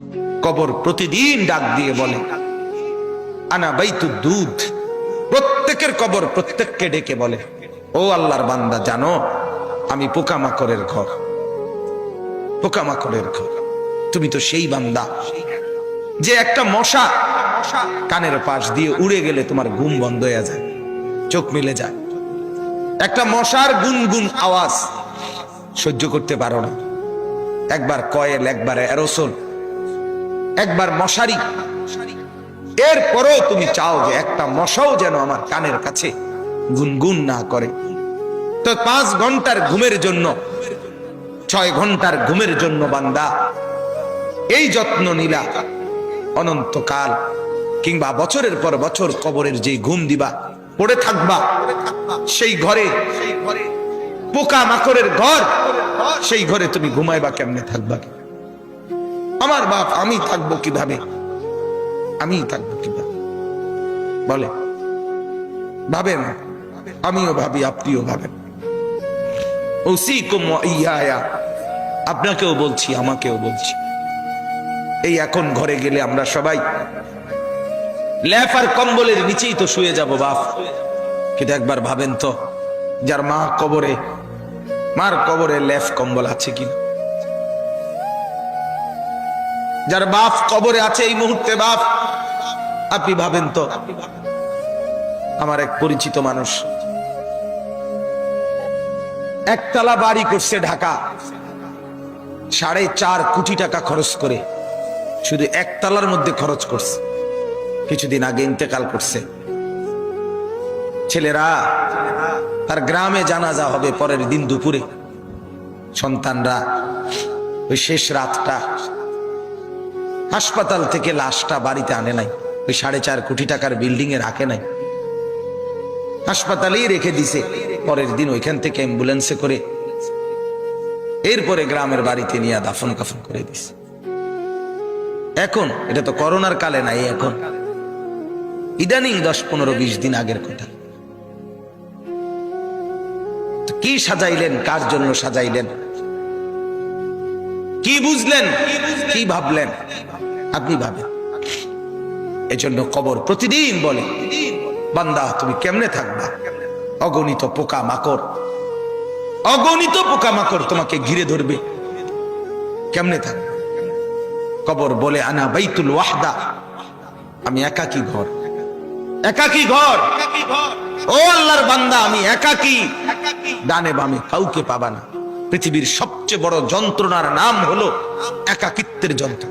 কবর প্রতিদিন ডাক দিয়ে বলে আনা বাইতুদ দুধ। প্রত্যেকের কবর প্রত্যেককে ডেকে বলে, ও আল্লাহর বান্দা, জানো আমি পোকামাকড়ের ঘর, পোকামাকড়ের ঘর। তুমি তো সেই বান্দা যে একটা মশা কানের পাশ দিয়ে উড়ে গেলে তোমার ঘুম বন্ধ হয়ে যায়, চোখ মিলে যায়। একটা মশার গুনগুন আওয়াজ সহ্য করতে পারো না। একবার কয়েল, একবার অ্যারোসোল, একবার মশারি, এরপরও তুমি চাও যে একটা মশাও যেন আমার কানের কাছে গুনগুন না করে। তো 5 ঘন্টার ঘুমের জন্য, 6 ঘন্টার ঘুমের জন্য বান্দা এই যত্ন নিলা, অনন্তকাল কিংবা বছরের পর বছর কবরের যে ঘুম দিবা, পড়ে থাকবা সেই ঘরে, পোকা মাকড়ের ঘর, সেই ঘরে তুমি ঘুমাইবা কেমনে, থাকবা? আমার বাপ, আমি থাকবো কিভাবে? আমি থাকবো কিভাবে বলে? ভাবেন, আমিও ভাবি, আপনিও ভাবেন। উসিকুম ওয়া ইয়া, আপনাকেও বলছি, আমাকেও বলছি। এই এখন ঘরে গেলে আমরা সবাই লেপ আর কম্বলের নিচেই তো শুয়ে যাব বাপ। কিন্তু একবার ভাবেন তো, যার মা কবরে, মার কবরে লেপ কম্বল আছে কিনা? যার বাপ কবরে আছে এই মুহূর্তে, বাপ আপনি ভাবেন তো। আমার এক পরিচিত মানুষ একতলা বাড়ি করছে ঢাকা, 4.5 কোটি টাকা খরচ করে, শুধু একতলার মধ্যে খরচ করছে। কিছুদিন আগে ইন্তেকাল করছে। ছেলেরা, তার গ্রামে জানাজা হবে পরের দিন দুপুরে। সন্তানরা ওই শেষ রাতটা হাসপাতাল থেকে লাশটা বাড়িতে আনে নাই, ওই 4.5 কোটি টাকার বিল্ডিং এ রাখে নাই, হাসপাতালেই রেখে দিছে। পরের দিন ওইখান থেকে অ্যাম্বুলেন্সে করে এরপরে গ্রামের বাড়িতে নিয়ে দাফন কাফন করে দিছে। এখন এটা তো করোনার কালে নাই, এখন ইদানিং 10-15-20 দিন আগের কথা। কি সাজাইলেন, কার জন্য সাজাইলেন, কি বুঝলেন, কি ভাবলেন? আপনি ভাবেন। এজন্য কবর প্রতিদিন বলে, বান্দা তুমি কেমনে থাকবা? অগণিত পোকা মাকড়, অগণিত পোকা মাকড় তোমাকে ঘিরে ধরবে, কেমনে থাকবে? কবর বলে আনা বাইতুল ওয়াহদা, আমি একাকী ঘর, একাকী ঘর। ও আল্লাহর বান্দা, আমি একাকী, ডানে বামে কাউকে পাবা না। পৃথিবীর সবচেয়ে বড় যন্ত্রণার নাম হলো একাকিত্বের যন্ত্রণা।